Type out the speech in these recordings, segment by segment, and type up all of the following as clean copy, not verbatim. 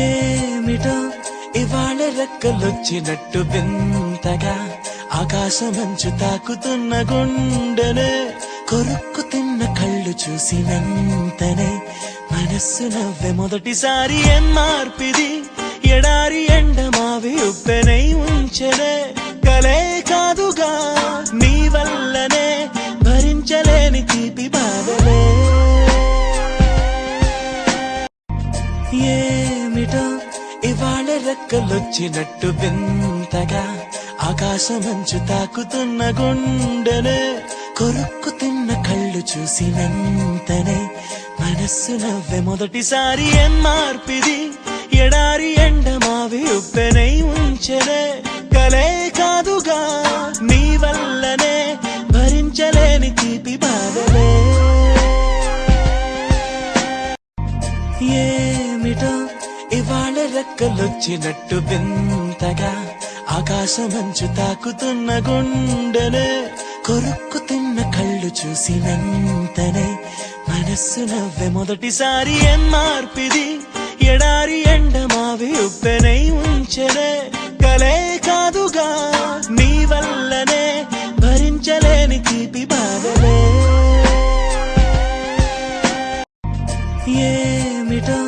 ఏమిటో ఇవాళ రెక్కలొచ్చినట్టు వింతగా ఆకాశమంచు తాకుతున్న గుండెనే కొరుక్కు తిన్న కళ్ళు చూసినంతనే మనస్సు నవ్వే మొదటిసారి ఏం మార్పిది ఎడారి ఎండమావి ఉప్పెనై ఉంచెనే కలే కాదుగా నీ వల్లనే భరించలేని తీపి బాధలే ఏమిటో ఇవాళ రెక్కలొచ్చినట్టు వింతగా ఆకాశమంచు తాకుతున్న గుండెనే కొరుక్కు తిన్న కళ్ళు చూసినంతనే మనస్సు నవ్వే మొదటిసారి ఏం మార్పిది ఎడారి ఎండమావి ఉప్పెనై ఉంచెనే కలే కాదుగా నీ వల్లనే భరించలేని తీపి బాధలే ఏమిటో ఇవాళ రెక్కలొచ్చినట్టు వింతగా ఆకాశమంచు తాకుతున్న గుండెనే కొరుక్కు తిన్న కళ్ళు చూసినంతనే మనస్సు నవ్వే మొదటిసారి ఏం మార్పిది ఎడారి ఎండమావి ఉప్పెనై ఉంచెనే కలే కాదుగా నీ వల్లనే భరించలేని తీపి బాధలే ఏమిటో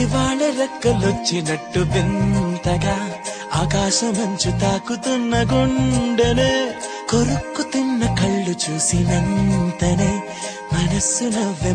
ఇవాళ రెక్కలొచ్చినట్టు వింతగా ఆకాశమంచు తాకుతున్న గుండెనే కొరుక్కు తిన్న కళ్ళు చూసినంతనే మనస్సు నవ్వే